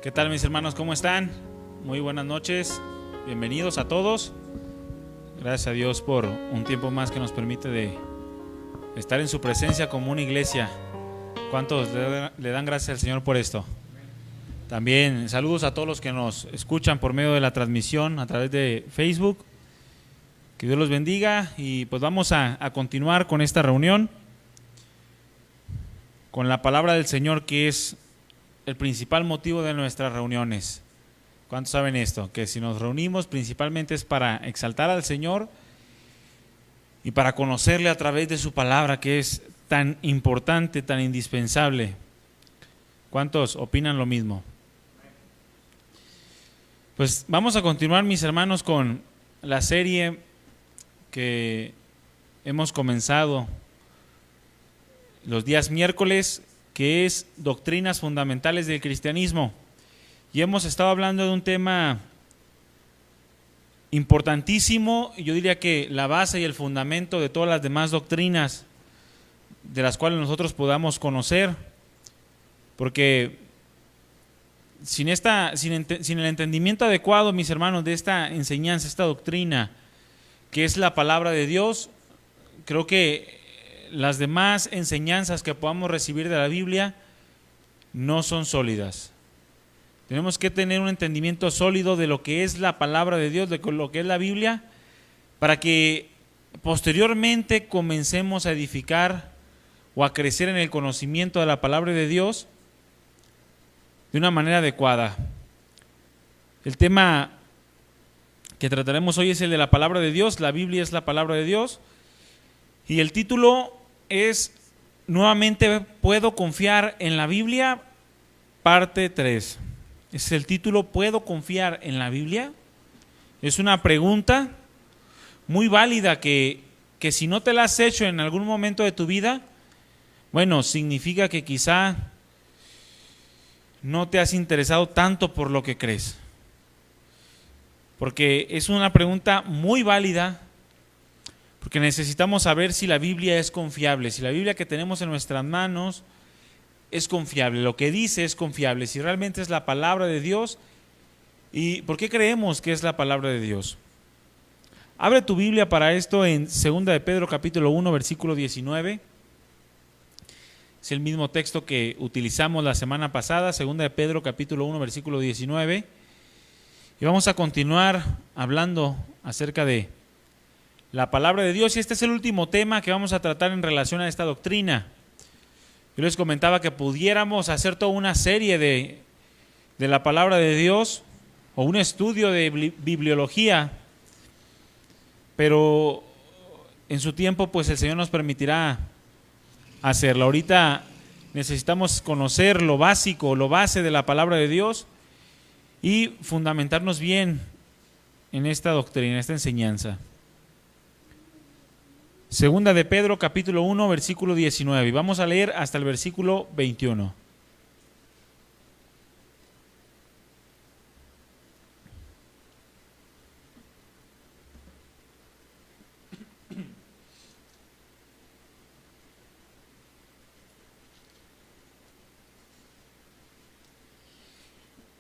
¿Qué tal, mis hermanos? ¿Cómo están? Muy buenas noches. Bienvenidos a todos. Gracias a Dios por un tiempo más que nos permite de estar en su presencia como una iglesia. ¿Cuántos le dan gracias al Señor por esto? También saludos a todos los que nos escuchan por medio de la transmisión a través de Facebook. Que Dios los bendiga y pues vamos a continuar con esta reunión con la palabra del Señor, que es el principal motivo de nuestras reuniones. ¿Cuántos saben esto? Que si nos reunimos principalmente es para exaltar al Señor y para conocerle a través de su palabra, que es tan importante, tan indispensable. ¿Cuántos opinan lo mismo? Pues vamos a continuar, mis hermanos, con la serie que hemos comenzado los días miércoles, que es Doctrinas Fundamentales del Cristianismo. Y hemos estado hablando de un tema importantísimo, y yo diría que la base y el fundamento de todas las demás doctrinas de las cuales nosotros podamos conocer, porque sin el entendimiento adecuado, mis hermanos, de esta enseñanza, esta doctrina, que es la palabra de Dios, creo que las demás enseñanzas que podamos recibir de la Biblia no son sólidas. Tenemos que tener un entendimiento sólido de lo que es la palabra de Dios, de lo que es la Biblia, para que posteriormente comencemos a edificar o a crecer en el conocimiento de la palabra de Dios de una manera adecuada. El tema que trataremos hoy es el de la palabra de Dios. La Biblia es la palabra de Dios. Y el título es, nuevamente, ¿puedo confiar en la Biblia? Parte 3. Es el título, ¿puedo confiar en la Biblia? Es una pregunta muy válida que si no te la has hecho en algún momento de tu vida, bueno, significa que quizá no te has interesado tanto por lo que crees. Porque es una pregunta muy válida, porque necesitamos saber si la Biblia es confiable, si la Biblia que tenemos en nuestras manos es confiable, lo que dice es confiable, si realmente es la palabra de Dios. ¿Y por qué creemos que es la palabra de Dios? Abre tu Biblia para esto en 2 de Pedro capítulo 1, versículo 19. Es el mismo texto que utilizamos la semana pasada, 2 de Pedro capítulo 1, versículo 19. Y vamos a continuar hablando acerca de la palabra de Dios, y este es el último tema que vamos a tratar en relación a esta doctrina. Yo les comentaba que pudiéramos hacer toda una serie de la palabra de Dios o un estudio de bibliología, pero en su tiempo pues el Señor nos permitirá hacerlo. Ahorita necesitamos conocer lo básico, lo base de la palabra de Dios y fundamentarnos bien en esta doctrina, en esta enseñanza. Segunda de Pedro capítulo 1 versículo 19 y vamos a leer hasta el versículo 21.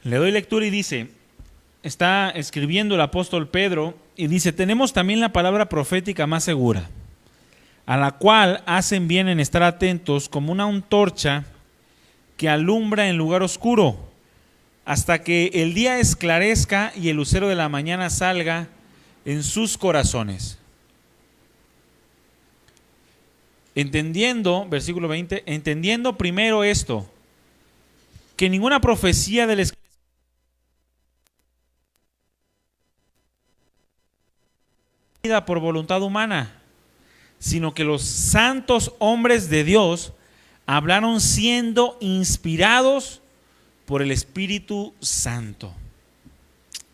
Le doy lectura y dice, está escribiendo el apóstol Pedro y dice: tenemos también la palabra profética más segura, a la cual hacen bien en estar atentos como una antorcha que alumbra en lugar oscuro, hasta que el día esclarezca y el lucero de la mañana salga en sus corazones. Entendiendo, versículo 20, entendiendo primero esto, que ninguna profecía de la Escritura por voluntad humana, sino que los santos hombres de Dios hablaron siendo inspirados por el Espíritu Santo.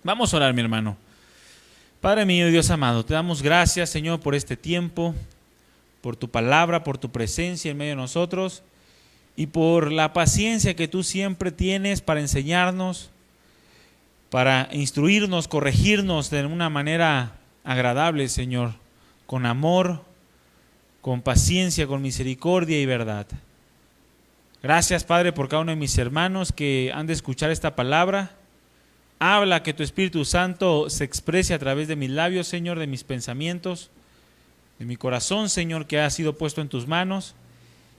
Vamos a orar, mi hermano. Padre mío y Dios amado, te damos gracias, Señor, por este tiempo, por tu palabra, por tu presencia en medio de nosotros y por la paciencia que tú siempre tienes para enseñarnos, para instruirnos, corregirnos de una manera agradable, Señor, con amor, con paciencia, con misericordia y verdad. Gracias, Padre, por cada uno de mis hermanos que han de escuchar esta palabra. Habla, que tu Espíritu Santo se exprese a través de mis labios, Señor, de mis pensamientos, de mi corazón, Señor, que ha sido puesto en tus manos.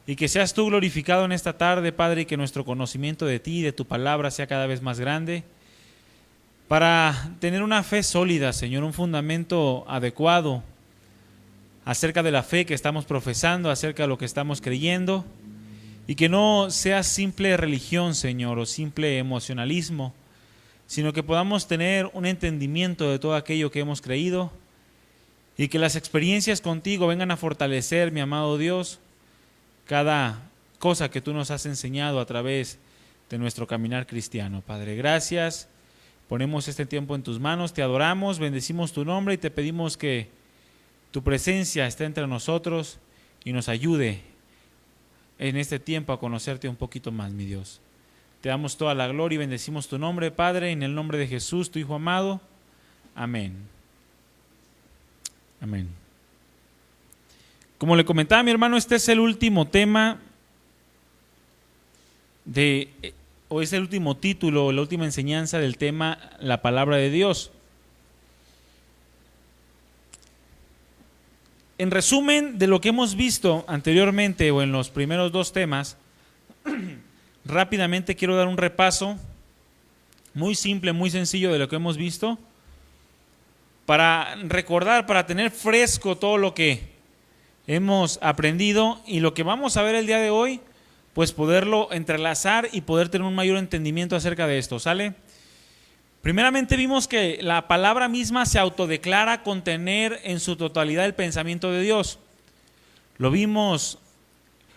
Y que seas tú glorificado en esta tarde, Padre, y que nuestro conocimiento de ti y de tu palabra sea cada vez más grande, para tener una fe sólida, Señor, un fundamento adecuado acerca de la fe que estamos profesando, acerca de lo que estamos creyendo, y que no sea simple religión, Señor, o simple emocionalismo, sino que podamos tener un entendimiento de todo aquello que hemos creído, y que las experiencias contigo vengan a fortalecer, mi amado Dios, cada cosa que tú nos has enseñado a través de nuestro caminar cristiano. Padre, gracias. Ponemos este tiempo en tus manos, te adoramos, bendecimos tu nombre y te pedimos que tu presencia esté entre nosotros y nos ayude en este tiempo a conocerte un poquito más, mi Dios. Te damos toda la gloria y bendecimos tu nombre, Padre, en el nombre de Jesús, tu Hijo amado. Amén. Amén. Como le comentaba mi hermano, este es el último tema o es el último título, la última enseñanza del tema la palabra de Dios. En resumen de lo que hemos visto anteriormente o en los primeros dos temas, rápidamente quiero dar un repaso muy simple, muy sencillo de lo que hemos visto, para recordar, para tener fresco todo lo que hemos aprendido y lo que vamos a ver el día de hoy, pues poderlo entrelazar y poder tener un mayor entendimiento acerca de esto, ¿sale? Primeramente vimos que la palabra misma se autodeclara contener en su totalidad el pensamiento de Dios. Lo vimos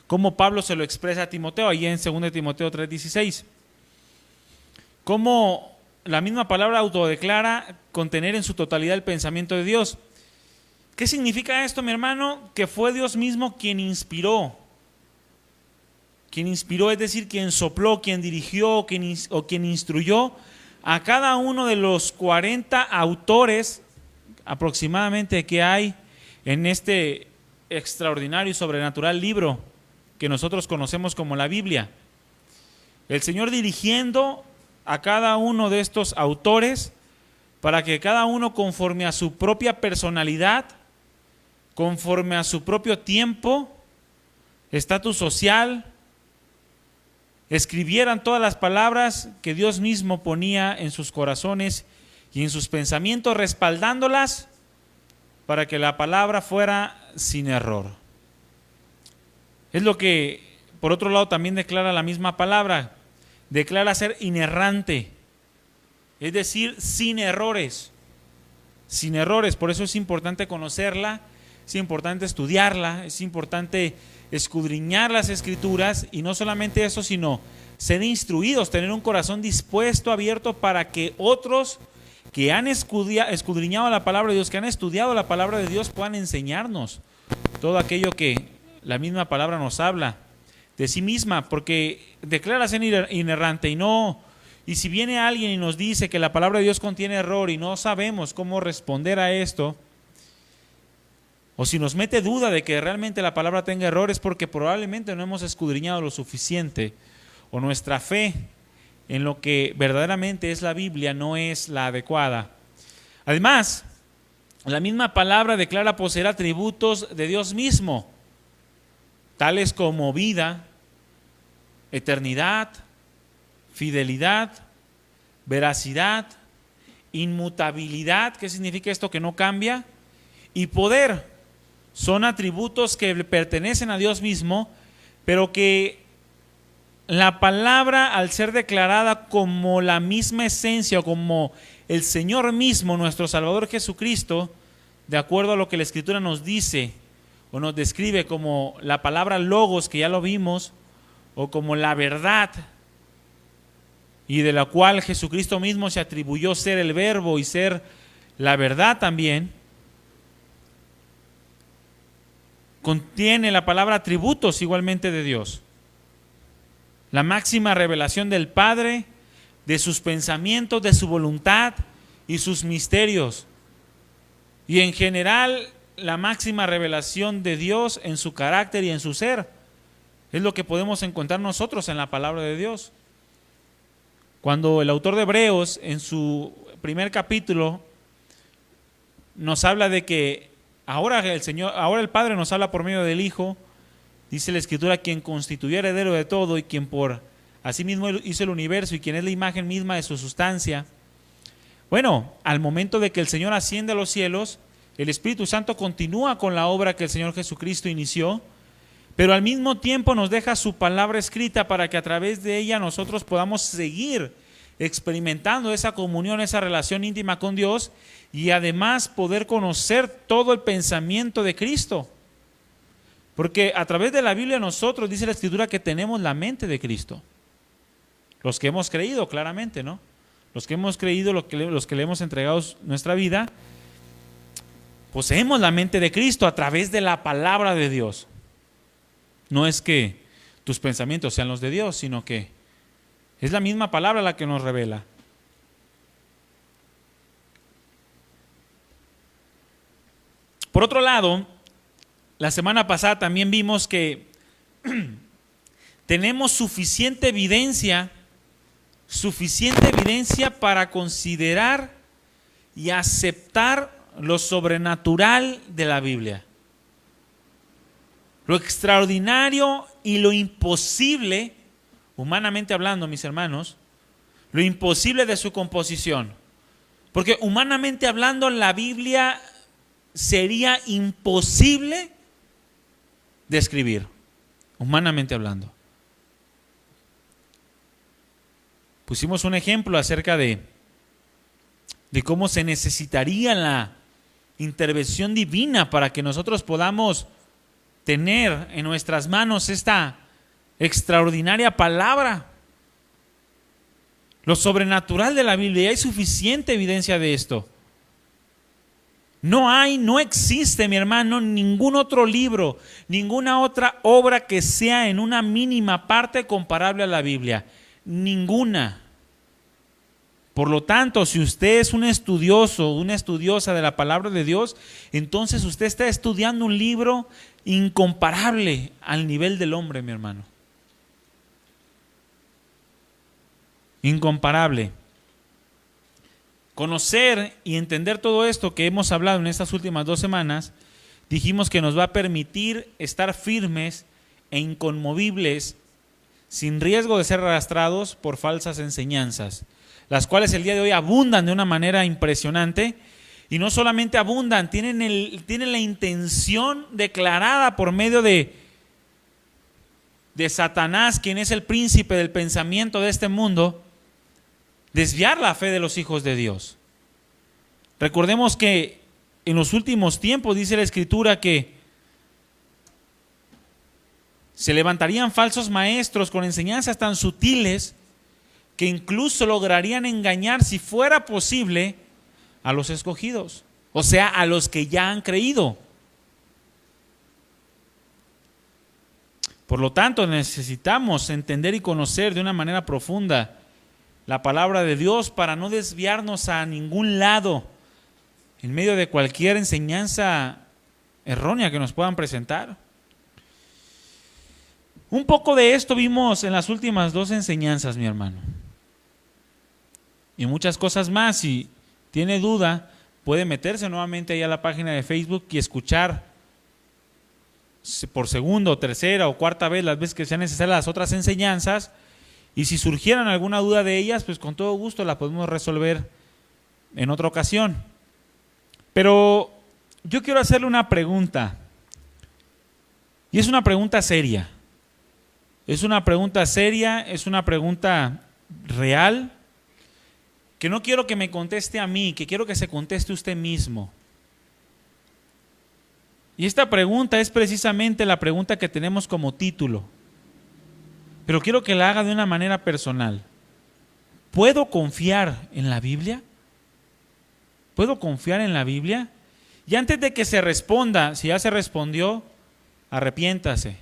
como Pablo se lo expresa a Timoteo, ahí en 2 Timoteo 3:16. Cómo la misma palabra autodeclara contener en su totalidad el pensamiento de Dios. ¿Qué significa esto, mi hermano? Que fue Dios mismo quien inspiró. Quien inspiró, es decir, quien sopló, quien dirigió o quien instruyó a cada uno de los 40 autores aproximadamente que hay en este extraordinario y sobrenatural libro que nosotros conocemos como la Biblia. El Señor dirigiendo a cada uno de estos autores para que cada uno, conforme a su propia personalidad, conforme a su propio tiempo, estatus social, escribieran todas las palabras que Dios mismo ponía en sus corazones y en sus pensamientos, respaldándolas para que la palabra fuera sin error. Es lo que, por otro lado, también declara la misma palabra. Declara ser inerrante, es decir, sin errores. Sin errores, por eso es importante conocerla, es importante estudiarla, es importante escudriñar las Escrituras, y no solamente eso, sino ser instruidos, tener un corazón dispuesto, abierto, para que otros que han escudriñado la palabra de Dios, que han estudiado la palabra de Dios, puedan enseñarnos todo aquello que la misma palabra nos habla de sí misma, porque declara ser inerrante y si viene alguien y nos dice que la palabra de Dios contiene error y no sabemos cómo responder a esto, o si nos mete duda de que realmente la palabra tenga errores, porque probablemente no hemos escudriñado lo suficiente, o nuestra fe en lo que verdaderamente es la Biblia no es la adecuada. Además, la misma palabra declara poseer atributos de Dios mismo, tales como vida, eternidad, fidelidad, veracidad, inmutabilidad. ¿Qué significa esto? Que no cambia. Y poder. Son atributos que pertenecen a Dios mismo, pero que la palabra, al ser declarada como la misma esencia o como el Señor mismo, nuestro Salvador Jesucristo, de acuerdo a lo que la Escritura nos dice o nos describe como la palabra logos, que ya lo vimos, o como la verdad, y de la cual Jesucristo mismo se atribuyó ser el verbo y ser la verdad también, contiene la palabra atributos igualmente de Dios. La máxima revelación del Padre, de sus pensamientos, de su voluntad y sus misterios. Y en general, la máxima revelación de Dios en su carácter y en su ser. Es lo que podemos encontrar nosotros en la palabra de Dios. Cuando el autor de Hebreos, en su primer capítulo, nos habla de que ahora el Padre nos habla por medio del Hijo, dice la Escritura, quien constituyó heredero de todo y quien por asimismo hizo el universo y quien es la imagen misma de su sustancia. Bueno, al momento de que el Señor asciende a los cielos, el Espíritu Santo continúa con la obra que el Señor Jesucristo inició, pero al mismo tiempo nos deja su palabra escrita para que a través de ella nosotros podamos seguir experimentando esa comunión, esa relación íntima con Dios y además poder conocer todo el pensamiento de Cristo. Porque a través de la Biblia nosotros, dice la Escritura, que tenemos la mente de Cristo. Los que hemos creído, claramente, ¿no? Los que hemos creído, los que le hemos entregado nuestra vida, poseemos la mente de Cristo a través de la palabra de Dios. No es que tus pensamientos sean los de Dios, sino que es la misma palabra la que nos revela. Por otro lado, la semana pasada también vimos que tenemos suficiente evidencia para considerar y aceptar lo sobrenatural de la Biblia. Lo extraordinario y lo imposible, humanamente hablando, mis hermanos, lo imposible de su composición. Porque humanamente hablando, la Biblia sería imposible de escribir, humanamente hablando. Pusimos un ejemplo acerca de cómo se necesitaría la intervención divina para que nosotros podamos tener en nuestras manos esta extraordinaria palabra. Lo sobrenatural de la Biblia, hay suficiente evidencia de esto. No existe, mi hermano, ningún otro libro, ninguna otra obra que sea en una mínima parte comparable a la Biblia. Ninguna. Por lo tanto, si usted es un estudioso, una estudiosa de la palabra de Dios, entonces usted está estudiando un libro incomparable al nivel del hombre, mi hermano. Incomparable. Conocer y entender todo esto que hemos hablado en estas últimas 2 semanas, dijimos que nos va a permitir estar firmes e inconmovibles, sin riesgo de ser arrastrados por falsas enseñanzas, las cuales el día de hoy abundan de una manera impresionante. Y no solamente abundan, tienen la intención declarada por medio de Satanás, quien es el príncipe del pensamiento de este mundo, desviar la fe de los hijos de Dios. Recordemos que en los últimos tiempos dice la Escritura que se levantarían falsos maestros con enseñanzas tan sutiles que incluso lograrían engañar, si fuera posible, a los escogidos, o sea, a los que ya han creído. Por lo tanto, necesitamos entender y conocer de una manera profunda la palabra de Dios para no desviarnos a ningún lado en medio de cualquier enseñanza errónea que nos puedan presentar. Un poco de esto vimos en las últimas 2 enseñanzas, mi hermano. Y muchas cosas más. Si tiene duda, puede meterse nuevamente ahí a la página de Facebook y escuchar por segunda o tercera o cuarta vez, las veces que sean necesarias, las otras enseñanzas. Y si surgieran alguna duda de ellas, pues con todo gusto la podemos resolver en otra ocasión. Pero yo quiero hacerle una pregunta. Y es una pregunta seria. Es una pregunta seria, es una pregunta real, que no quiero que me conteste a mí, que quiero que se conteste usted mismo. Y esta pregunta es precisamente la pregunta que tenemos como título, pero quiero que la haga de una manera personal. ¿Puedo confiar en la Biblia? ¿Puedo confiar en la Biblia? Y antes de que se responda, si ya se respondió, arrepiéntase.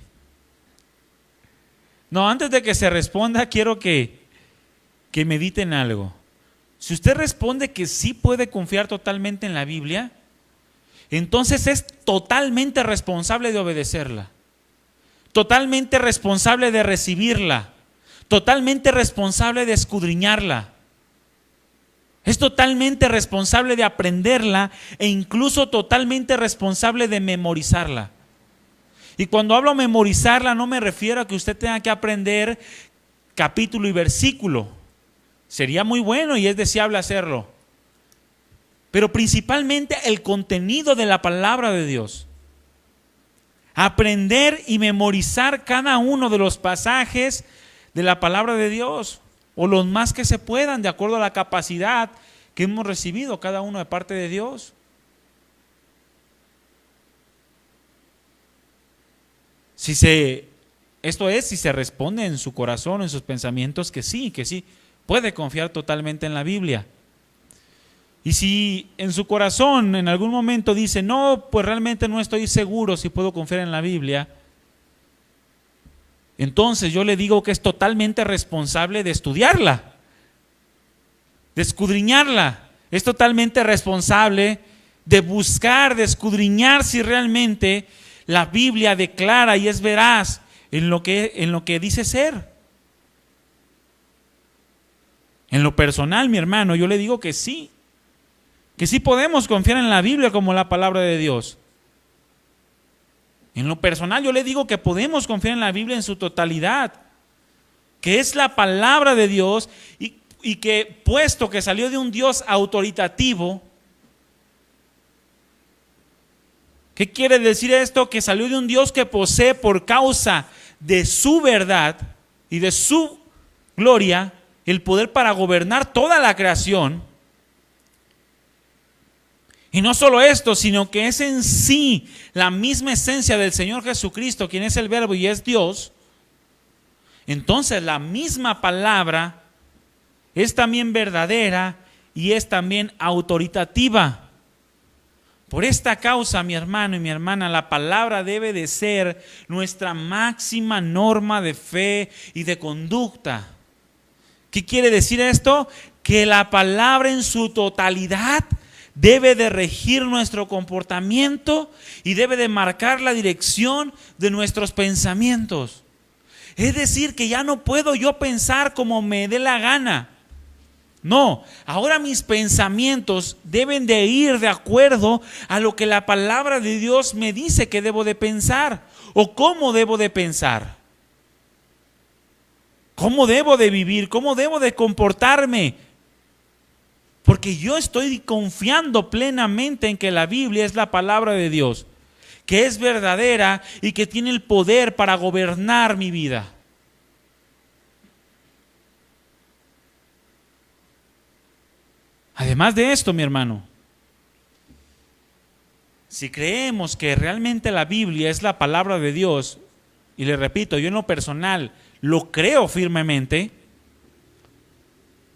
No, antes de que se responda, quiero que mediten algo. Si usted responde que sí puede confiar totalmente en la Biblia, entonces es totalmente responsable de obedecerla. totalmente responsable de recibirla, totalmente responsable de escudriñarla. Es totalmente responsable de aprenderla e incluso totalmente responsable de memorizarla. Y cuando hablo memorizarla no me refiero a que usted tenga que aprender capítulo y versículo. Sería muy bueno y es deseable hacerlo. Pero principalmente el contenido de la palabra de Dios. Aprender y memorizar cada uno de los pasajes de la palabra de Dios, o los más que se puedan, de acuerdo a la capacidad que hemos recibido cada uno de parte de Dios. Si se responde en su corazón, en sus pensamientos, que sí, puede confiar totalmente en la Biblia. Y si en su corazón en algún momento dice, no, pues realmente no estoy seguro si puedo confiar en la Biblia, entonces yo le digo que es totalmente responsable de estudiarla, de escudriñarla. Es totalmente responsable de buscar, de escudriñar si realmente la Biblia declara y es veraz en lo que dice ser. En lo personal, mi hermano, yo le digo que sí podemos confiar en la Biblia como la palabra de Dios. En lo personal, yo le digo que podemos confiar en la Biblia en su totalidad, que es la palabra de Dios y que, puesto que salió de un Dios autoritativo, ¿qué quiere decir esto? Que salió de un Dios que posee, por causa de su verdad y de su gloria, el poder para gobernar toda la creación. Y no solo esto, sino que es en sí la misma esencia del Señor Jesucristo, quien es el Verbo y es Dios. Entonces la misma palabra es también verdadera y es también autoritativa. Por esta causa, mi hermano y mi hermana, la palabra debe de ser nuestra máxima norma de fe y de conducta. ¿Qué quiere decir esto? Que la palabra en su totalidad debe de regir nuestro comportamiento y debe de marcar la dirección de nuestros pensamientos. Es decir, que ya no puedo yo pensar como me dé la gana. No, ahora mis pensamientos deben de ir de acuerdo a lo que la palabra de Dios me dice que debo de pensar o cómo debo de pensar. ¿Cómo debo de vivir? ¿Cómo debo de comportarme? Porque yo estoy confiando plenamente en que la Biblia es la palabra de Dios, que es verdadera y que tiene el poder para gobernar mi vida. Además de esto, mi hermano, si creemos que realmente la Biblia es la palabra de Dios, y le repito, yo en lo personal lo creo firmemente,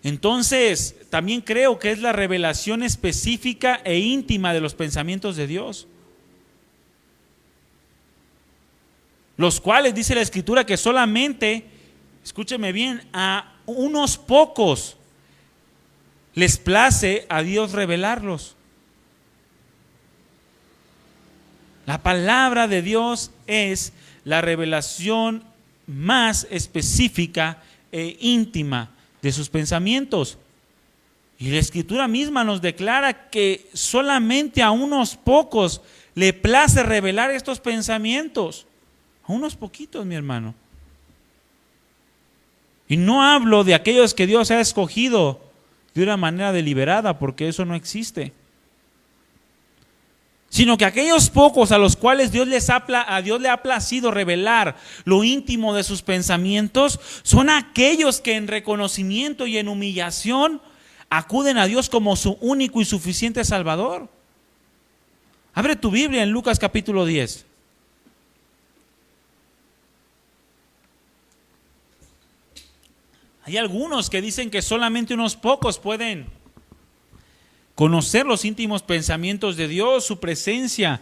entonces también creo que es la revelación específica e íntima de los pensamientos de Dios, los cuales dice la Escritura que solamente, escúcheme bien, a unos pocos les place a Dios revelarlos. La palabra de Dios es la revelación más específica e íntima de sus pensamientos. Y la Escritura misma nos declara que solamente a unos pocos le place revelar estos pensamientos. A unos poquitos, mi hermano. Y no hablo de aquellos que Dios ha escogido de una manera deliberada, porque eso no existe. Sino que aquellos pocos a los cuales a Dios le ha placido revelar lo íntimo de sus pensamientos, son aquellos que en reconocimiento y en humillación acuden a Dios como su único y suficiente Salvador. Abre tu Biblia en Lucas capítulo 10. Hay algunos que dicen que solamente unos pocos pueden conocer los íntimos pensamientos de Dios, su presencia,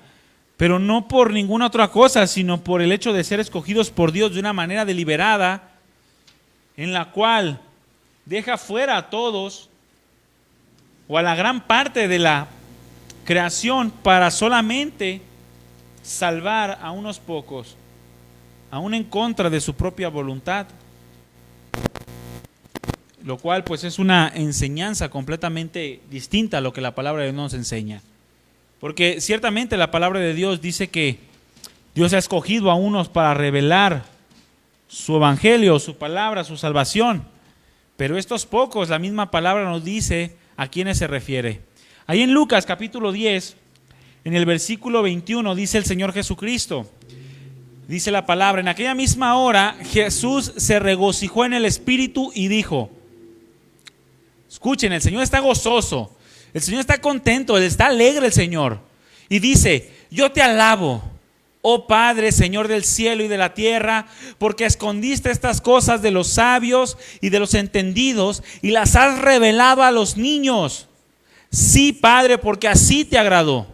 pero no por ninguna otra cosa, sino por el hecho de ser escogidos por Dios de una manera deliberada, en la cual deja fuera a todos o a la gran parte de la creación para solamente salvar a unos pocos. aún en contra de su propia voluntad. Lo cual pues es una enseñanza completamente distinta a lo que la palabra de Dios nos enseña. Porque ciertamente la palabra de Dios dice que Dios ha escogido a unos para revelar su evangelio, su palabra, su salvación. Pero estos pocos, la misma palabra nos dice a quiénes se refiere. Ahí en Lucas capítulo 10, en el versículo 21, dice el Señor Jesucristo, dice la palabra: en aquella misma hora Jesús se regocijó en el Espíritu y dijo. Escuchen, el Señor está gozoso, el Señor está contento, está alegre el Señor. Y dice: yo te alabo, oh Padre, Señor del cielo y de la tierra, porque escondiste estas cosas de los sabios y de los entendidos y las has revelado a los niños. Sí, Padre, porque así te agradó.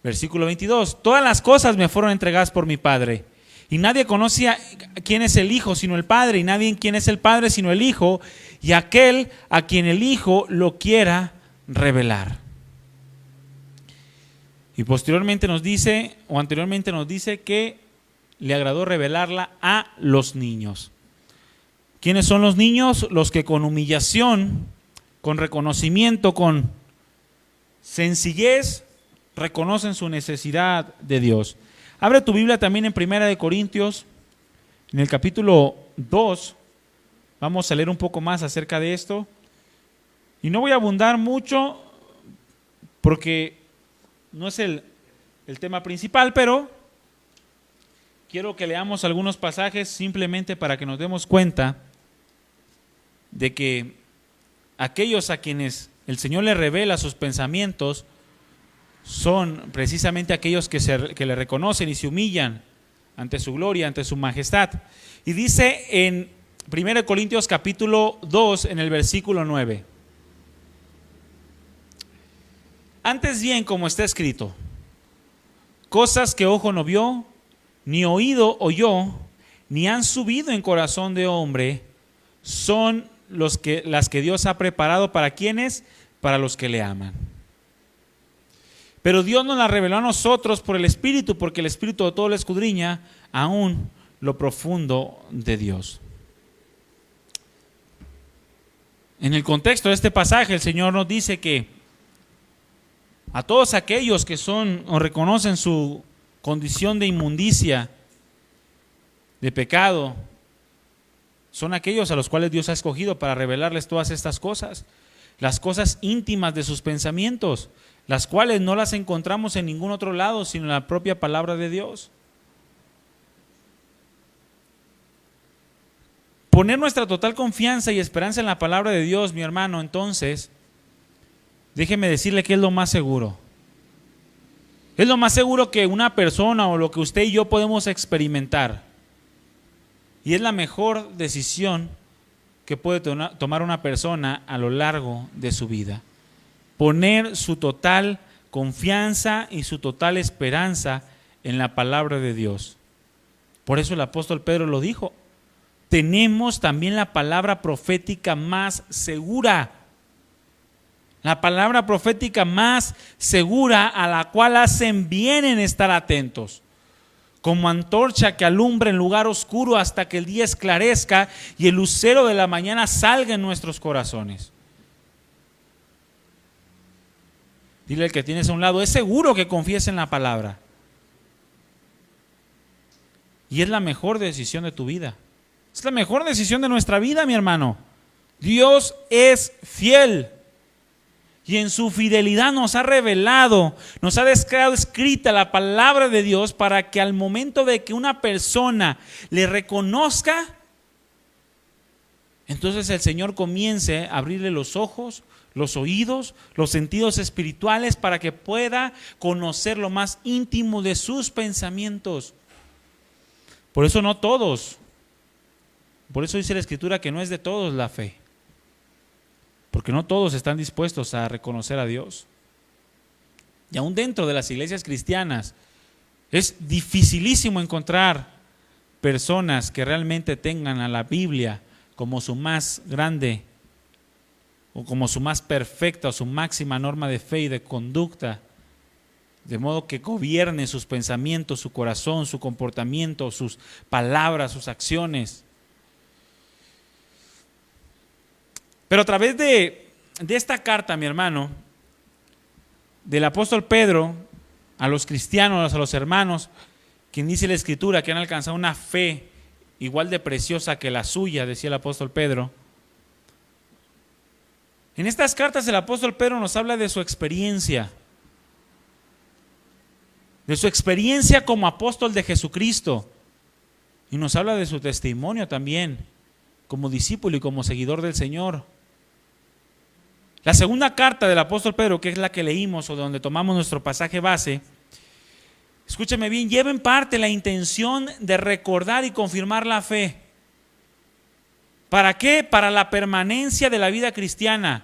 Versículo 22, todas las cosas me fueron entregadas por mi Padre. Y nadie conoce a quién es el Hijo sino el Padre, y nadie quién es el Padre sino el Hijo, y aquel a quien el Hijo lo quiera revelar. Y posteriormente nos dice, o anteriormente nos dice, que le agradó revelarla a los niños. ¿Quiénes son los niños? Los que con humillación, con reconocimiento, con sencillez, reconocen su necesidad de Dios. Abre tu Biblia también en 1 Corintios, en el capítulo 2. Vamos a leer un poco más acerca de esto. Y no voy a abundar mucho porque no es el tema principal, pero quiero que leamos algunos pasajes simplemente para que nos demos cuenta de que aquellos a quienes el Señor le revela sus pensamientos son precisamente aquellos que le reconocen y se humillan ante su gloria, ante su majestad. Y dice en 1 Corintios capítulo 2, en el versículo 9: antes bien, como está escrito, cosas que ojo no vio, ni oído oyó, ni han subido en corazón de hombre, son las que Dios ha preparado para quienes, para los que le aman. Pero Dios nos la reveló a nosotros por el Espíritu, porque el Espíritu de todo lo escudriña, aún lo profundo de Dios. En el contexto de este pasaje, el Señor nos dice que a todos aquellos que son o reconocen su condición de inmundicia, de pecado, son aquellos a los cuales Dios ha escogido para revelarles todas estas cosas, las cosas íntimas de sus pensamientos, las cuales no las encontramos en ningún otro lado sino en la propia palabra de Dios. Poner nuestra total confianza y esperanza en la palabra de Dios, mi hermano, entonces, déjeme decirle que es lo más seguro. Es lo más seguro que una persona o lo que usted y yo podemos experimentar. Y es la mejor decisión que puede tomar una persona a lo largo de su vida. Poner su total confianza y su total esperanza en la palabra de Dios. Por eso el apóstol Pedro lo dijo. Tenemos también la palabra profética más segura. La palabra profética más segura, a la cual hacen bien en estar atentos. Como antorcha que alumbra en lugar oscuro hasta que el día esclarezca y el lucero de la mañana salga en nuestros corazones. Dile al que tienes a un lado, es seguro que confíes en la palabra. Y es la mejor decisión de tu vida. Es la mejor decisión de nuestra vida, mi hermano. Dios es fiel. Y en su fidelidad nos ha revelado, nos ha dejado escrita la palabra de Dios para que al momento de que una persona le reconozca, entonces el Señor comience a abrirle los ojos, los oídos, los sentidos espirituales para que pueda conocer lo más íntimo de sus pensamientos. Por eso no todos, por eso dice la Escritura que no es de todos la fe. Porque no todos están dispuestos a reconocer a Dios. Y aún dentro de las iglesias cristianas es dificilísimo encontrar personas que realmente tengan a la Biblia como su más grande o como su más perfecta o su máxima norma de fe y de conducta. de modo que gobierne sus pensamientos, su corazón, su comportamiento, sus palabras, sus acciones. Pero a través de esta carta, mi hermano, del apóstol Pedro a los cristianos, a los hermanos, quien dice la Escritura que han alcanzado una fe igual de preciosa que la suya, decía el apóstol Pedro. En estas cartas el apóstol Pedro nos habla de su experiencia como apóstol de Jesucristo, y nos habla de su testimonio también como discípulo y como seguidor del Señor. La segunda carta del apóstol Pedro, que es la que leímos o de donde tomamos nuestro pasaje base, escúchame bien, lleva en parte la intención de recordar y confirmar la fe. ¿Para qué? Para la permanencia de la vida cristiana.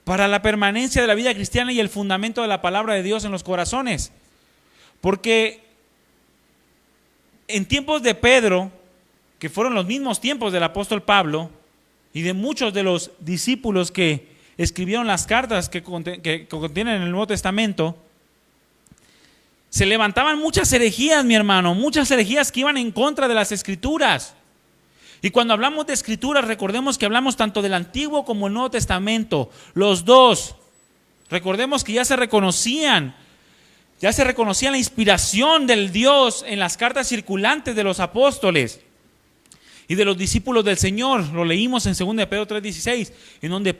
Para la permanencia de la vida cristiana y el fundamento de la palabra de Dios en los corazones. Porque en tiempos de Pedro, que fueron los mismos tiempos del apóstol Pablo y de muchos de los discípulos que escribieron las cartas que contienen el Nuevo Testamento, se levantaban muchas herejías, mi hermano, muchas herejías que iban en contra de las Escrituras. Y cuando hablamos de Escrituras, recordemos que hablamos tanto del Antiguo como el Nuevo Testamento, los dos. Recordemos que ya se reconocían la inspiración del Dios en las cartas circulantes de los apóstoles y de los discípulos del Señor. Lo leímos en 2 de Pedro 3:16, en donde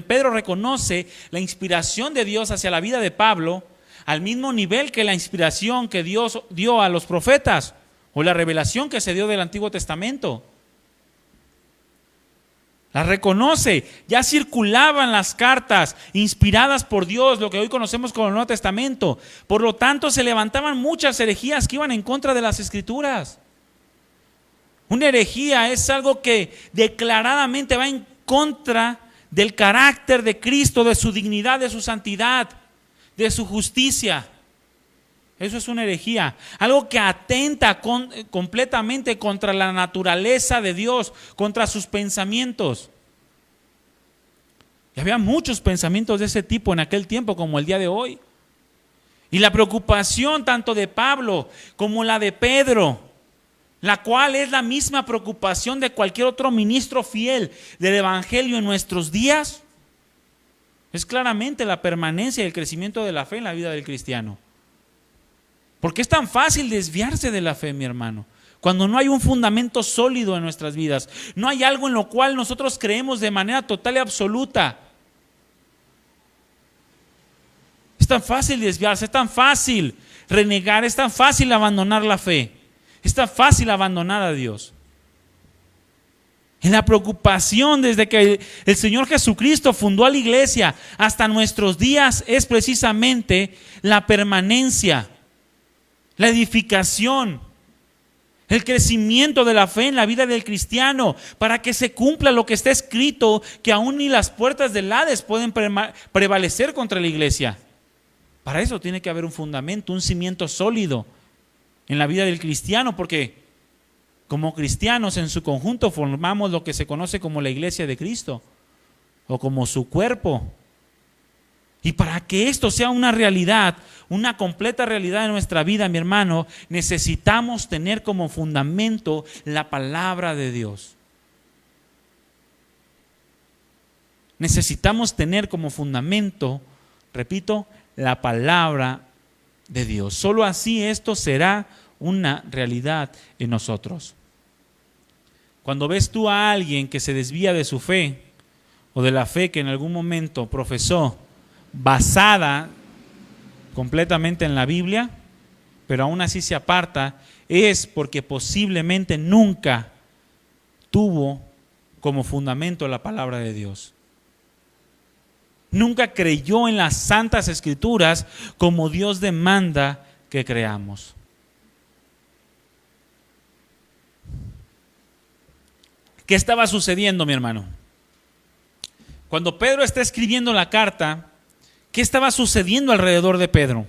Pedro reconoce la inspiración de Dios hacia la vida de Pablo, al mismo nivel que la inspiración que Dios dio a los profetas o la revelación que se dio del Antiguo Testamento. La reconoce. Ya circulaban las cartas inspiradas por Dios, lo que hoy conocemos como el Nuevo Testamento. Por lo tanto, se levantaban muchas herejías que iban en contra de las Escrituras. Una herejía es algo que declaradamente va en contra del carácter de Cristo, de su dignidad, de su santidad, de su justicia. Eso es una herejía, algo que atenta completamente contra la naturaleza de Dios, contra sus pensamientos. Y había muchos pensamientos de ese tipo en aquel tiempo como el día de hoy. Y la preocupación tanto de Pablo como la de Pedro, la cual es la misma preocupación de cualquier otro ministro fiel del Evangelio en nuestros días, es claramente la permanencia y el crecimiento de la fe en la vida del cristiano. Porque es tan fácil desviarse de la fe, mi hermano, cuando no hay un fundamento sólido en nuestras vidas. No hay algo en lo cual nosotros creemos de manera total y absoluta. Es tan fácil desviarse, es tan fácil renegar, es tan fácil abandonar la fe, es tan fácil abandonar a Dios. En la preocupación desde que el Señor Jesucristo fundó a la iglesia hasta nuestros días es precisamente la permanencia, la edificación, el crecimiento de la fe en la vida del cristiano, para que se cumpla lo que está escrito, que aún ni las puertas del Hades pueden prevalecer contra la iglesia. Para eso tiene que haber un fundamento, un cimiento sólido en la vida del cristiano, porque como cristianos en su conjunto formamos lo que se conoce como la iglesia de Cristo o como su cuerpo. Y para que esto sea una realidad, una completa realidad de nuestra vida, mi hermano, necesitamos tener como fundamento la palabra de Dios. Necesitamos tener como fundamento, repito, la palabra de Dios. Solo así esto será una realidad en nosotros. Cuando ves tú a alguien que se desvía de su fe o de la fe que en algún momento profesó, basada completamente en la Biblia, pero aún así se aparta, es porque posiblemente nunca tuvo como fundamento la palabra de Dios. Nunca creyó en las santas escrituras como Dios demanda que creamos. ¿Qué estaba sucediendo, mi hermano? Cuando Pedro está escribiendo la carta, ¿qué estaba sucediendo alrededor de Pedro?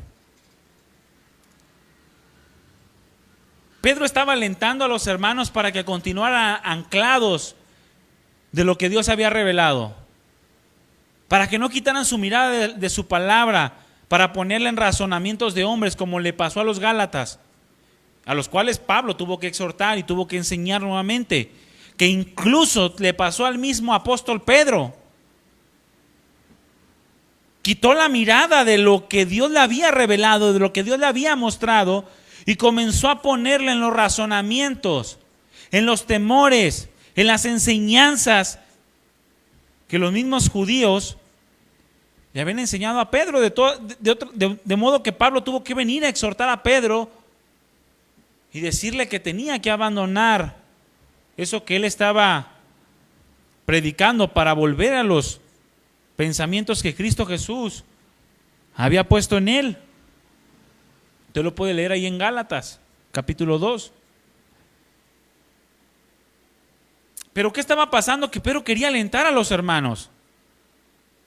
Pedro estaba alentando a los hermanos para que continuaran anclados de lo que Dios había revelado, para que no quitaran su mirada de su palabra, para ponerla en razonamientos de hombres, como le pasó a los Gálatas, a los cuales Pablo tuvo que exhortar y tuvo que enseñar nuevamente, que incluso le pasó al mismo apóstol Pedro. Quitó la mirada de lo que Dios le había revelado, de lo que Dios le había mostrado, y comenzó a ponerla en los razonamientos, en los temores, en las enseñanzas que los mismos judíos le habían enseñado a Pedro, de modo que Pablo tuvo que venir a exhortar a Pedro y decirle que tenía que abandonar eso que él estaba predicando para volver a los pensamientos que Cristo Jesús había puesto en él. Usted lo puede leer ahí en Gálatas, capítulo 2. Pero ¿qué estaba pasando? Que Pedro quería alentar a los hermanos.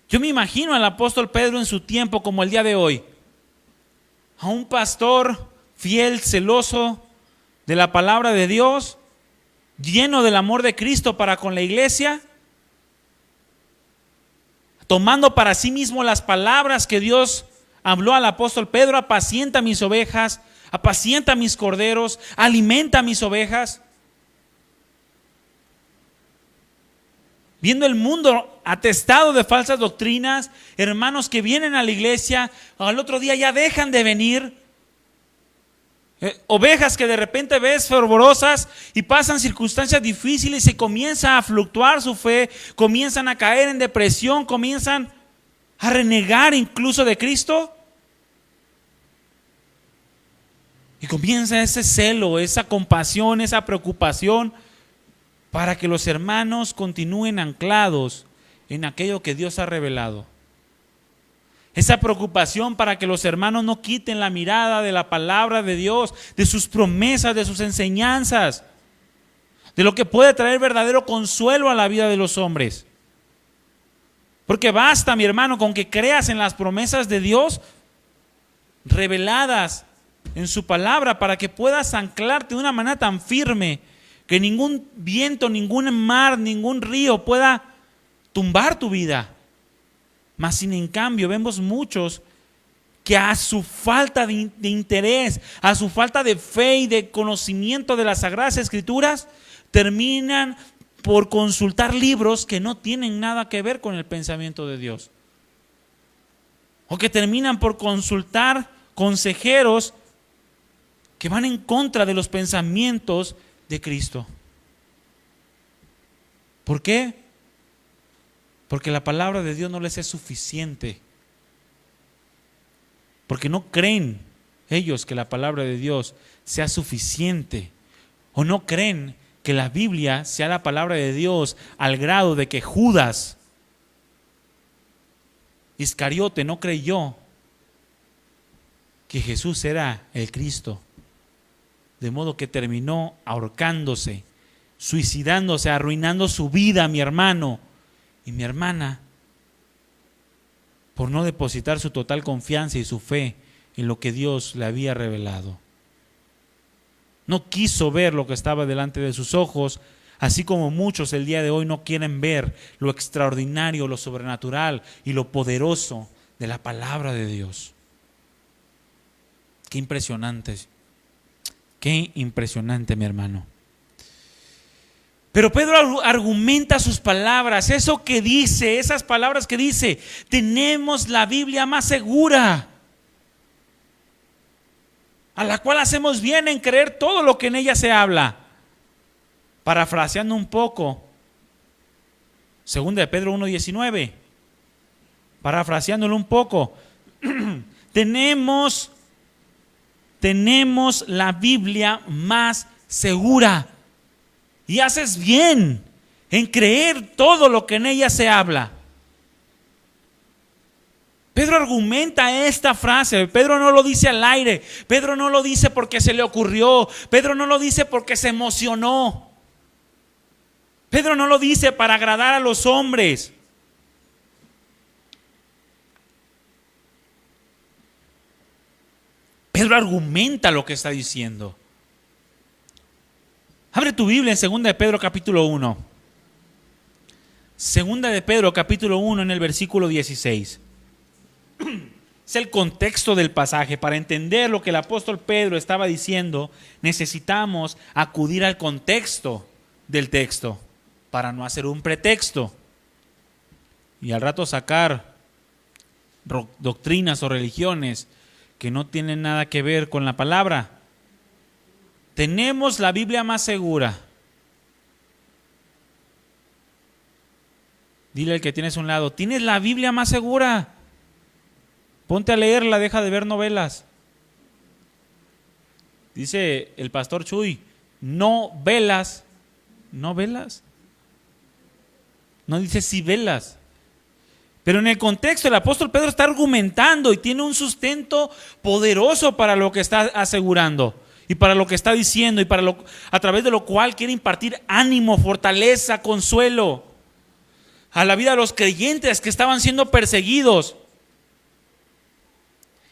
Yo me imagino al apóstol Pedro en su tiempo como el día de hoy, a un pastor fiel, celoso de la palabra de Dios, lleno del amor de Cristo para con la iglesia, tomando para sí mismo las palabras que Dios habló al apóstol Pedro: apacienta mis ovejas, apacienta mis corderos, alimenta mis ovejas. Viendo el mundo atestado de falsas doctrinas, hermanos que vienen a la iglesia, al otro día ya dejan de venir. Ovejas que de repente ves fervorosas y pasan circunstancias difíciles y comienza a fluctuar su fe, comienzan a caer en depresión, comienzan a renegar incluso de Cristo. Y comienza ese celo, esa compasión, esa preocupación para que los hermanos continúen anclados en aquello que Dios ha revelado. Esa preocupación para que los hermanos no quiten la mirada de la palabra de Dios, de sus promesas, de sus enseñanzas, de lo que puede traer verdadero consuelo a la vida de los hombres. Porque basta, mi hermano, con que creas en las promesas de Dios reveladas en su palabra, para que puedas anclarte de una manera tan firme que ningún viento, ningún mar, ningún río pueda tumbar tu vida. Mas sin en cambio vemos muchos que a su falta de interés, a su falta de fe y de conocimiento de las Sagradas Escrituras, terminan por consultar libros que no tienen nada que ver con el pensamiento de Dios. O que terminan por consultar consejeros que van en contra de los pensamientos de Cristo. ¿Por qué? Porque la palabra de Dios no les es suficiente. Porque no creen ellos que la palabra de Dios sea suficiente. O no creen que la Biblia sea la palabra de Dios al grado de que Judas Iscariote no creyó que Jesús era el Cristo. De modo que terminó ahorcándose, suicidándose, arruinando su vida, mi hermano y mi hermana, por no depositar su total confianza y su fe en lo que Dios le había revelado. No quiso ver lo que estaba delante de sus ojos, así como muchos el día de hoy no quieren ver lo extraordinario, lo sobrenatural y lo poderoso de la palabra de Dios. Qué impresionante. Qué impresionante, mi hermano. Pero Pedro argumenta sus palabras, eso que dice, esas palabras que dice: tenemos la Biblia más segura, a la cual hacemos bien en creer todo lo que en ella se habla. Parafraseando un poco, 2 de Pedro 1:19, parafraseándolo un poco, tenemos la Biblia más segura y haces bien en creer todo lo que en ella se habla. Pedro argumenta esta frase. Pedro no lo dice al aire. Pedro no lo dice porque se le ocurrió. Pedro no lo dice porque se emocionó. Pedro no lo dice para agradar a los hombres. Pedro argumenta lo que está diciendo. Abre tu Biblia en 2 de Pedro capítulo 1. 2 de Pedro capítulo 1 en el versículo 16. Es el contexto del pasaje. Para entender lo que el apóstol Pedro estaba diciendo, necesitamos acudir al contexto del texto para no hacer un pretexto y al rato sacar doctrinas o religiones que no tienen nada que ver con la palabra. Tenemos la Biblia más segura. Dile al que tienes a un lado, tienes la Biblia más segura. Ponte a leerla, deja de ver novelas. Dice el pastor Chuy, no velas. No velas. No dice si velas. Pero en el contexto el apóstol Pedro está argumentando y tiene un sustento poderoso para lo que está asegurando y para lo que está diciendo y a través de lo cual quiere impartir ánimo, fortaleza, consuelo a la vida de los creyentes que estaban siendo perseguidos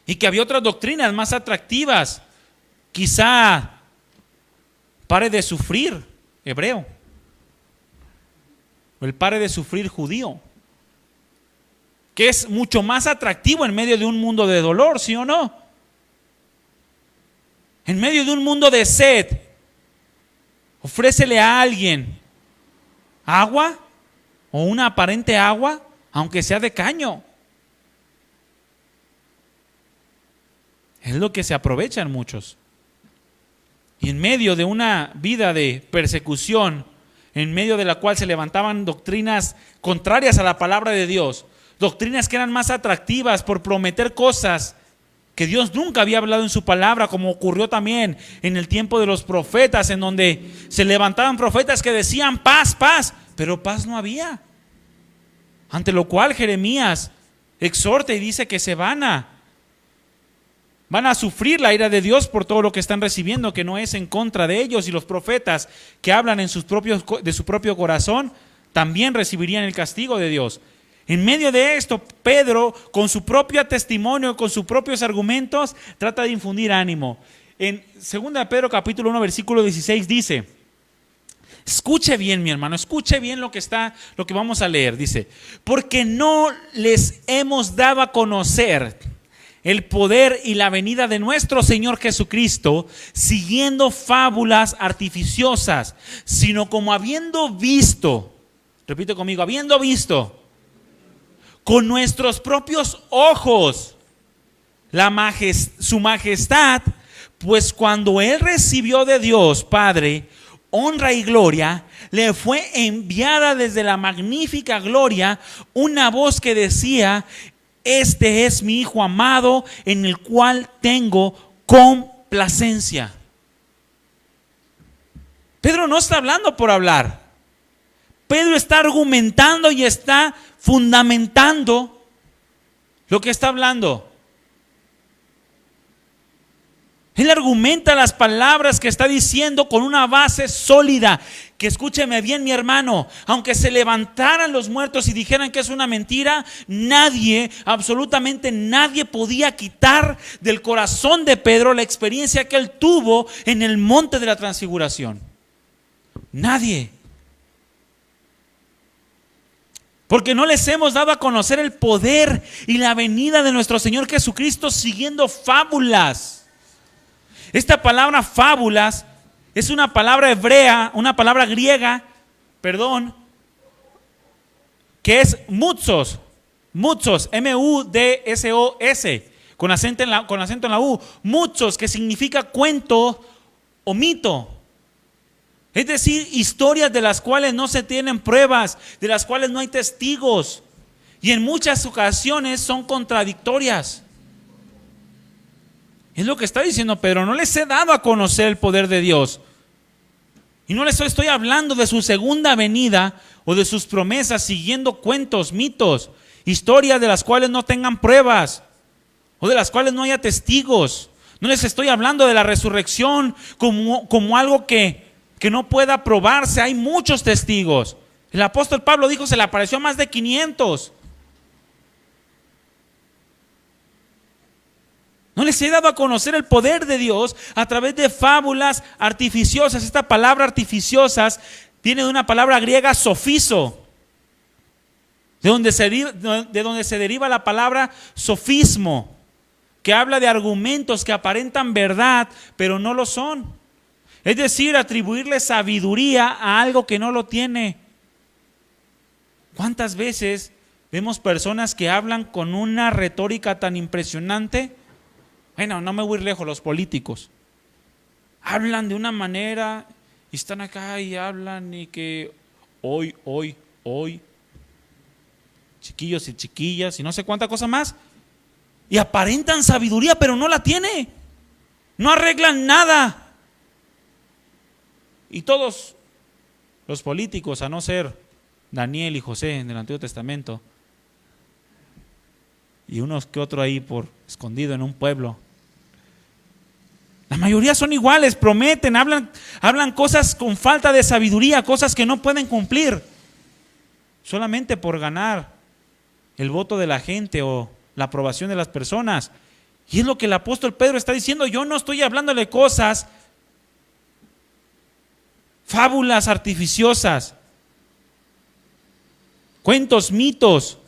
y que había otras doctrinas más atractivas. Quizá pare de sufrir hebreo o el pare de sufrir judío, que es mucho más atractivo en medio de un mundo de dolor, ¿sí o no? En medio de un mundo de sed, ofrécele a alguien agua o una aparente agua, aunque sea de caño. Es lo que se aprovechan muchos. Y en medio de una vida de persecución, en medio de la cual se levantaban doctrinas contrarias a la palabra de Dios, doctrinas que eran más atractivas por prometer cosas que Dios nunca había hablado en su palabra, como ocurrió también en el tiempo de los profetas, en donde se levantaban profetas que decían paz, paz, pero paz no había. Ante lo cual Jeremías exhorta y dice que van a sufrir la ira de Dios por todo lo que están recibiendo, que no es en contra de ellos, y los profetas que hablan de su propio corazón también recibirían el castigo de Dios. En medio de esto, Pedro, con su propio testimonio, con sus propios argumentos, trata de infundir ánimo. En 2 Pedro capítulo 1, versículo 16 dice, escuche bien, mi hermano, escuche bien lo que vamos a leer. Dice, porque no les hemos dado a conocer el poder y la venida de nuestro Señor Jesucristo, siguiendo fábulas artificiosas, sino como habiendo visto, repite conmigo, habiendo visto con nuestros propios ojos su majestad, pues cuando Él recibió de Dios Padre honra y gloria, le fue enviada desde la magnífica gloria una voz que decía, este es mi Hijo amado en el cual tengo complacencia. Pedro no está hablando por hablar. Pedro está argumentando y está fundamentando lo que está hablando. Él argumenta las palabras que está diciendo con una base sólida. Que escúcheme bien, mi hermano, aunque se levantaran los muertos y dijeran que es una mentira, nadie, absolutamente nadie podía quitar del corazón de Pedro la experiencia que él tuvo en el monte de la transfiguración. Nadie. Porque no les hemos dado a conocer el poder y la venida de nuestro Señor Jesucristo siguiendo fábulas. Esta palabra fábulas es una palabra hebrea, una palabra griega, que es mutsos, M-U-D-S-O-S, con acento en la U, mutsos, que significa cuento o mito. Es decir, historias de las cuales no se tienen pruebas, de las cuales no hay testigos, y en muchas ocasiones son contradictorias. Es lo que está diciendo Pedro, no les he dado a conocer el poder de Dios. Y no les estoy hablando de su segunda venida o de sus promesas siguiendo cuentos, mitos, historias de las cuales no tengan pruebas o de las cuales no haya testigos. No les estoy hablando de la resurrección como algo que no pueda probarse. Hay muchos testigos. El apóstol Pablo dijo, se le apareció a más de 500. No les he dado a conocer el poder de Dios a través de fábulas artificiosas. Esta palabra artificiosas viene de una palabra griega sofizo, de donde se deriva la palabra sofismo. que habla de argumentos que aparentan verdad, pero no lo son. Es decir, atribuirle sabiduría a algo que no lo tiene. ¿Cuántas veces vemos personas que hablan con una retórica tan impresionante? Bueno, no me voy a ir lejos, los políticos. Hablan de una manera y están acá y hablan y que hoy, chiquillos y chiquillas y no sé cuánta cosa más. Y aparentan sabiduría, pero no la tiene. No arreglan nada. Y todos los políticos, a no ser Daniel y José en el Antiguo Testamento, y unos que otro ahí por escondido en un pueblo, la mayoría son iguales, prometen, hablan cosas con falta de sabiduría, cosas que no pueden cumplir, solamente por ganar el voto de la gente o la aprobación de las personas. Y es lo que el apóstol Pedro está diciendo. Yo no estoy hablándole cosas, fábulas artificiosas, cuentos, mitos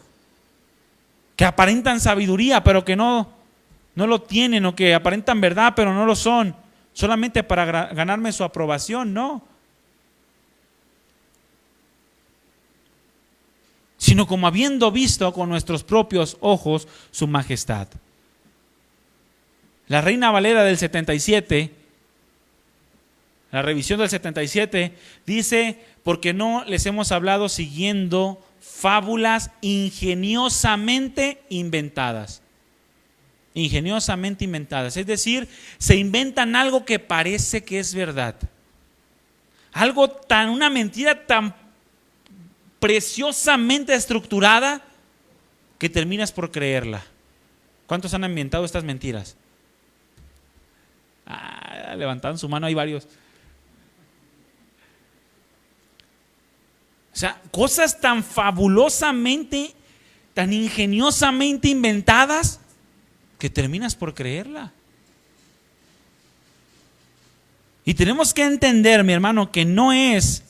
que aparentan sabiduría pero que no lo tienen, o que aparentan verdad pero no lo son, solamente para ganarme su aprobación, no. Sino como habiendo visto con nuestros propios ojos su majestad. La Reina Valera del 77, la revisión del 77, dice: porque no les hemos hablado siguiendo fábulas ingeniosamente inventadas. Ingeniosamente inventadas. Es decir, se inventan algo que parece que es verdad. Una mentira tan preciosamente estructurada que terminas por creerla. ¿Cuántos han inventado estas mentiras? Levantaron su mano, hay varios. O sea, cosas tan fabulosamente, tan ingeniosamente inventadas que terminas por creerla. Y tenemos que entender, mi hermano, que no es,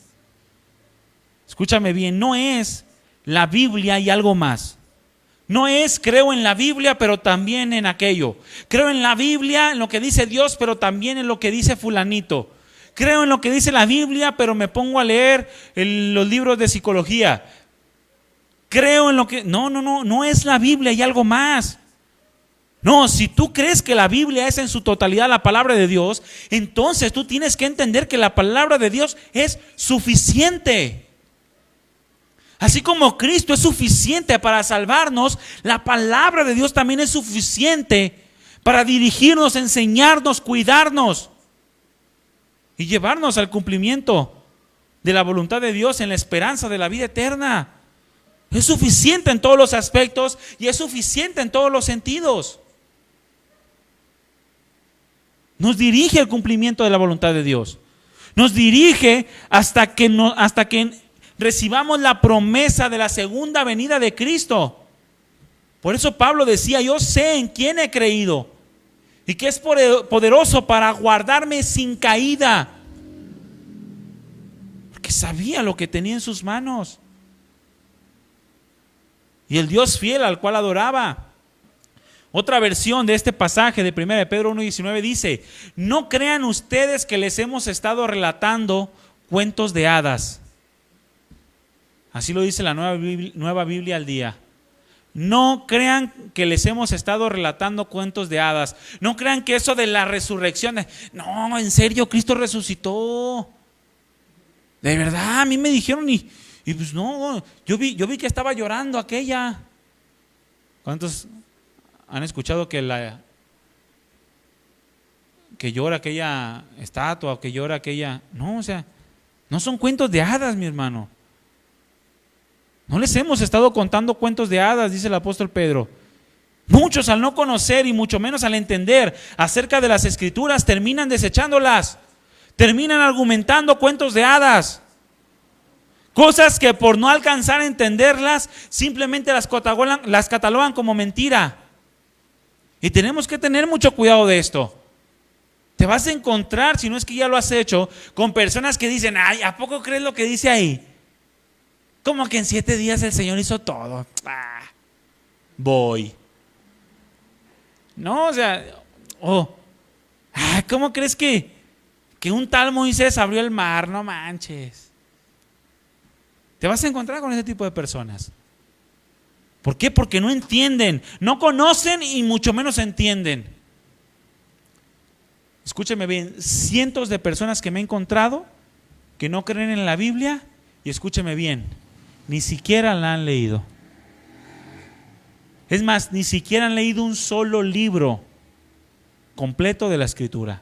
escúchame bien, no es la Biblia y algo más. No es creo en la Biblia pero también en aquello. Creo en la Biblia, en lo que dice Dios, pero también en lo que dice fulanito. Creo en lo que dice la Biblia, pero me pongo a leer los libros de psicología. Creo en lo que... No es la Biblia y algo más. No, si tú crees que la Biblia es en su totalidad la palabra de Dios, entonces tú tienes que entender que la palabra de Dios es suficiente. Así como Cristo es suficiente para salvarnos, la palabra de Dios también es suficiente para dirigirnos, enseñarnos, cuidarnos y llevarnos al cumplimiento de la voluntad de Dios en la esperanza de la vida eterna. Es suficiente en todos los aspectos y es suficiente en todos los sentidos. Nos dirige al cumplimiento de la voluntad de Dios. Nos dirige hasta que recibamos la promesa de la segunda venida de Cristo. Por eso Pablo decía: yo sé en quién he creído y que es poderoso para guardarme sin caída. Porque sabía lo que tenía en sus manos. Y el Dios fiel al cual adoraba. Otra versión de este pasaje de 1 Pedro 1:19 dice: no crean ustedes que les hemos estado relatando cuentos de hadas. Así lo dice la nueva Biblia al día. No crean que les hemos estado relatando cuentos de hadas. No crean que eso de la resurrección, no, en serio, Cristo resucitó. De verdad, a mí me dijeron y pues no, yo vi que estaba llorando aquella. ¿Cuántos han escuchado que llora aquella estatua, que llora aquella? No, o sea, no son cuentos de hadas, mi hermano. No les hemos estado contando cuentos de hadas, dice el apóstol Pedro. Muchos, al no conocer y mucho menos al entender acerca de las Escrituras, terminan desechándolas, terminan argumentando cuentos de hadas, cosas que por no alcanzar a entenderlas simplemente las catalogan como mentira. Y tenemos que tener mucho cuidado de esto. Te vas a encontrar, si no es que ya lo has hecho, con personas que dicen: ay, ¿a poco crees lo que dice ahí? Como que en 7 días el Señor hizo todo. Voy. No, o sea, ¿cómo crees que un tal Moisés abrió el mar? No manches. Te vas a encontrar con ese tipo de personas. ¿Por qué? Porque no entienden, no conocen y mucho menos entienden. Escúcheme bien, cientos de personas que me he encontrado que no creen en la Biblia, y escúcheme bien, ni siquiera la han leído. Es más, ni siquiera han leído un solo libro completo de la Escritura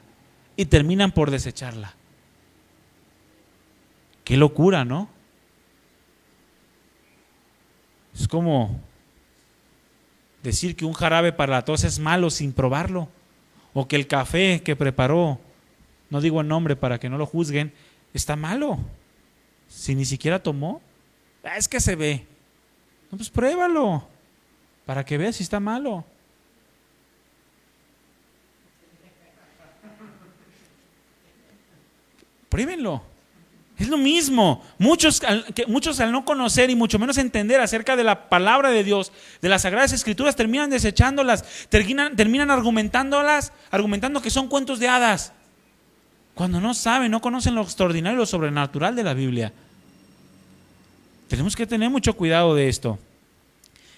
y terminan por desecharla. Qué locura, ¿no? Es como decir que un jarabe para la tos es malo sin probarlo, o que el café que preparó, no digo el nombre para que no lo juzguen, está malo si ni siquiera tomó. Es que se ve. No, pues pruébalo para que veas si está malo. Pruébenlo. Es lo mismo. Muchos al no conocer y mucho menos entender acerca de la palabra de Dios, de las Sagradas Escrituras, terminan desechándolas, terminan argumentando que son cuentos de hadas, cuando no saben, no conocen lo extraordinario y lo sobrenatural de la Biblia. Tenemos que tener mucho cuidado de esto.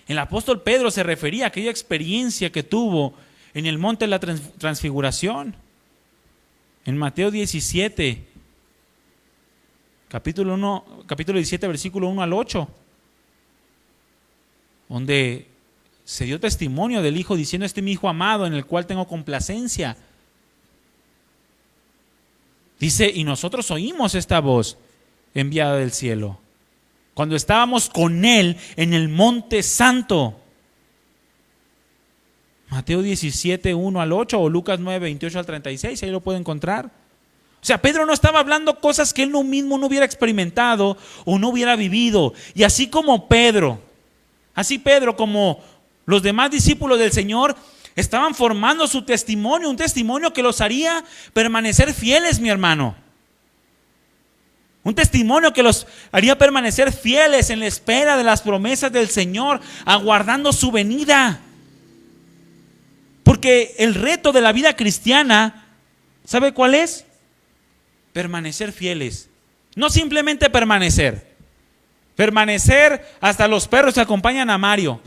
El apóstol Pedro se refería a aquella experiencia que tuvo en el monte de la transfiguración. En Mateo 17, capítulo 17, versículo 1 al 8, donde se dio testimonio del Hijo diciendo: este es mi Hijo amado en el cual tengo complacencia. Dice: y nosotros oímos esta voz enviada del cielo cuando estábamos con Él en el monte santo. Mateo 17, 1 al 8 o Lucas 9, 28 al 36, ahí lo puede encontrar. O sea, Pedro no estaba hablando cosas que él mismo no hubiera experimentado o no hubiera vivido. Y así Pedro como los demás discípulos del Señor, estaban formando su testimonio, un testimonio que los haría permanecer fieles, mi hermano. Un testimonio que los haría permanecer fieles en la espera de las promesas del Señor, aguardando su venida. Porque el reto de la vida cristiana, ¿sabe cuál es? Permanecer fieles. No simplemente permanecer hasta los perros que acompañan a Mario.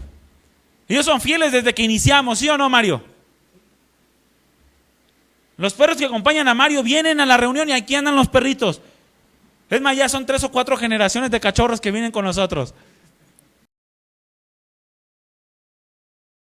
Ellos son fieles desde que iniciamos, ¿sí o no, Mario? Los perros que acompañan a Mario vienen a la reunión y aquí andan los perritos. Es más, ya son 3 o 4 generaciones de cachorros que vienen con nosotros.